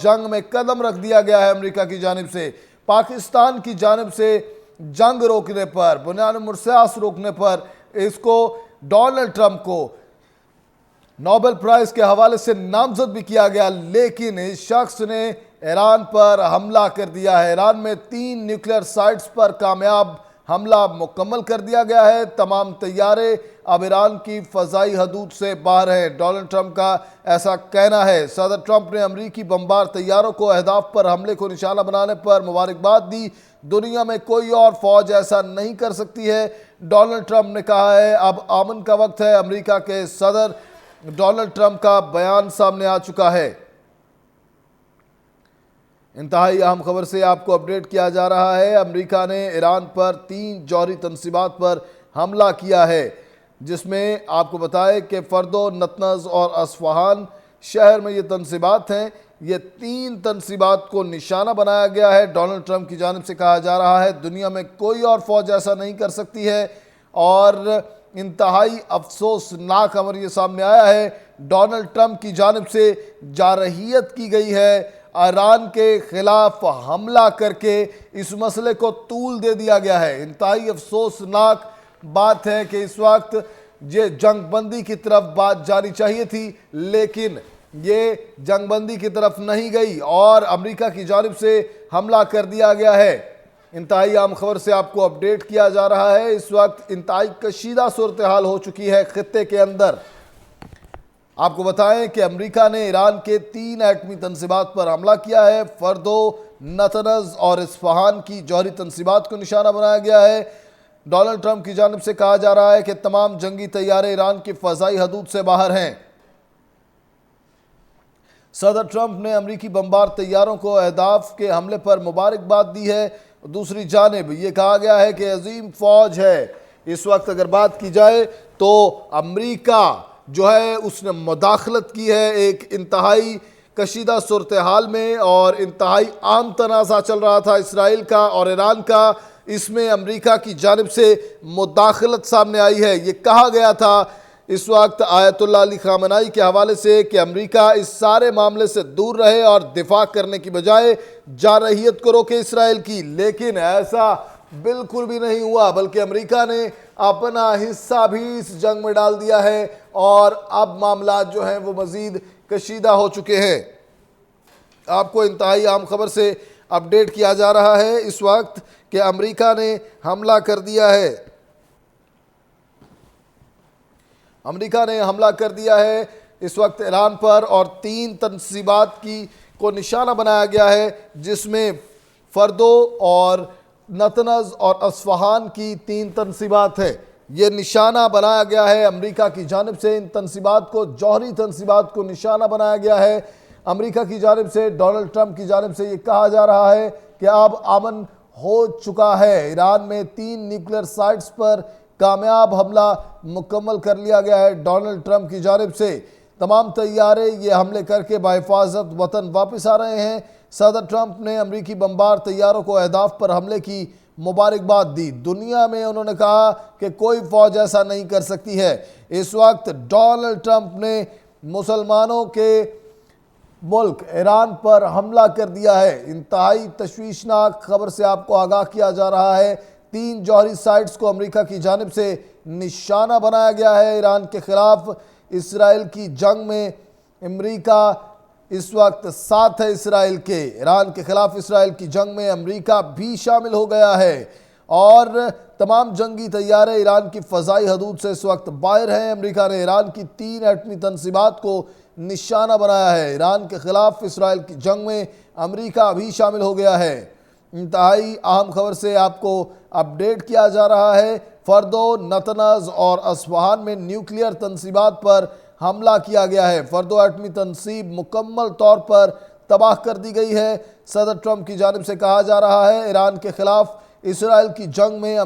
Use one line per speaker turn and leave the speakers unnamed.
جنگ میں قدم رکھ دیا گیا ہے امریکہ کی جانب سے۔ پاکستان کی جانب سے جنگ روکنے پر، بنیاد مرسیاس روکنے پر اس کو ڈونلڈ ٹرمپ کو نوبل پرائز کے حوالے سے نامزد بھی کیا گیا، لیکن اس شخص نے ایران پر حملہ کر دیا ہے۔ ایران میں 3 نیوکلیئر سائٹس پر کامیاب حملہ مکمل کر دیا گیا ہے۔ تمام طیارے اب ایران کی فضائی حدود سے باہر ہیں، ڈونلڈ ٹرمپ کا ایسا کہنا ہے۔ صدر ٹرمپ نے امریکی بمبار طیاروں کو اہداف پر حملے کو نشانہ بنانے پر مبارکباد دی۔ دنیا میں کوئی اور فوج ایسا نہیں کر سکتی ہے، ڈونلڈ ٹرمپ نے کہا ہے۔ اب امن کا وقت ہے، امریکہ کے صدر ڈونلڈ ٹرمپ کا بیان سامنے آ چکا ہے۔ انتہائی اہم خبر سے آپ کو اپڈیٹ کیا جا رہا ہے۔ امریکہ نے ایران پر 3 جوہری تنصیبات پر حملہ کیا ہے، جس میں آپ کو بتائے کہ فردو، نتنز اور اصفہان شہر میں یہ تنصیبات ہیں۔ یہ 3 تنصیبات کو نشانہ بنایا گیا ہے۔ ڈونلڈ ٹرمپ کی جانب سے کہا جا رہا ہے دنیا میں کوئی اور فوج ایسا نہیں کر سکتی ہے، اور انتہائی افسوسناک خبر یہ سامنے آیا ہے۔ ڈونلڈ ٹرمپ کی جانب سے جارحیت کی گئی ہے، ایران کے خلاف حملہ کر کے اس مسئلے کو طول دے دیا گیا ہے۔ انتہائی افسوسناک بات ہے کہ اس وقت یہ جنگ بندی کی طرف بات جانی چاہیے تھی، لیکن یہ جنگ بندی کی طرف نہیں گئی اور امریکہ کی جانب سے حملہ کر دیا گیا ہے۔ انتہائی اہم خبر سے آپ کو اپڈیٹ کیا جا رہا ہے۔ اس وقت انتہائی کشیدہ صورتحال ہو چکی ہے خطے کے اندر۔ آپ کو بتائیں کہ امریکہ نے ایران کے 3 ایٹمی تنصیبات پر حملہ کیا ہے۔ فردو، نتنز اور اصفہان کی جوہری تنصیبات کو نشانہ بنایا گیا ہے۔ ڈونلڈ ٹرمپ کی جانب سے کہا جا رہا ہے کہ تمام جنگی طیارے ایران کی فضائی حدود سے باہر ہیں۔ صدر ٹرمپ نے امریکی بمبار طیاروں کو اہداف کے حملے پر مبارکباد دی ہے۔ دوسری جانب یہ کہا گیا ہے کہ عظیم فوج ہے۔ اس وقت اگر بات کی جائے تو امریکہ جو ہے اس نے مداخلت کی ہے ایک انتہائی کشیدہ صورتحال میں، اور انتہائی عام تنازع چل رہا تھا اسرائیل کا اور ایران کا۔ اس میں امریکہ کی جانب سے مداخلت سامنے آئی ہے۔ یہ کہا گیا تھا اس وقت آیت اللہ علی خامنائی کے حوالے سے کہ امریکہ اس سارے معاملے سے دور رہے اور دفاع کرنے کی بجائے جارحیت کو روکے اسرائیل کی، لیکن ایسا بالکل بھی نہیں ہوا، بلکہ امریکہ نے اپنا حصہ بھی اس جنگ میں ڈال دیا ہے، اور اب معاملات جو ہیں وہ مزید کشیدہ ہو چکے ہیں۔ آپ کو انتہائی اہم خبر سے اپڈیٹ کیا جا رہا ہے اس وقت کہ امریکہ نے حملہ کر دیا ہے۔ امریکہ نے حملہ کر دیا ہے اس وقت ایران پر، اور 3 تنصیبات کو نشانہ بنایا گیا ہے، جس میں فردو اور نتنز اور اصفہان کی 3 تنصیبات ہیں۔ یہ نشانہ بنایا گیا ہے امریکہ کی جانب سے، ان تنصیبات کو، جوہری تنصیبات کو نشانہ بنایا گیا ہے امریکہ کی جانب سے۔ ڈونلڈ ٹرمپ کی جانب سے یہ کہا جا رہا ہے کہ اب امن ہو چکا ہے۔ ایران میں 3 نیوکلیئر سائٹس پر کامیاب حملہ مکمل کر لیا گیا ہے ڈونلڈ ٹرمپ کی جانب سے۔ تمام طیارے یہ حملے کر کے بحفاظت وطن واپس آ رہے ہیں۔ صدر ٹرمپ نے امریکی بمبار طیاروں کو اہداف پر حملے کی مبارکباد دی۔ دنیا میں انہوں نے کہا کہ کوئی فوج ایسا نہیں کر سکتی ہے۔ اس وقت ڈونلڈ ٹرمپ نے مسلمانوں کے ملک ایران پر حملہ کر دیا ہے۔ انتہائی تشویشناک خبر سے آپ کو آگاہ کیا جا رہا ہے۔ 3 جوہری سائٹس کو امریکہ کی جانب سے نشانہ بنایا گیا ہے۔ ایران کے خلاف اسرائیل کی جنگ میں امریکہ اس وقت ساتھ ہے اسرائیل کے۔ ایران کے خلاف اسرائیل کی جنگ میں امریکہ بھی شامل ہو گیا ہے، اور تمام جنگی طیارے ایران کی فضائی حدود سے اس وقت باہر ہیں۔ امریکہ نے ایران کی 3 ایٹمی تنصیبات کو نشانہ بنایا ہے۔ ایران کے خلاف اسرائیل کی جنگ میں امریکہ بھی شامل ہو گیا ہے۔ انتہائی اہم خبر سے آپ کو اپڈیٹ کیا جا رہا ہے۔ فردو، نتنز اور اصفہان میں نیوکلیئر تنصیبات پر حملہ کیا گیا ہے۔ فردو ایٹمی تنصیب مکمل طور پر تباہ کر دی گئی ہے۔ صدر ٹرمپ کی جانب سے کہا جا رہا ہے ایران کے خلاف اسرائیل کی جنگ میں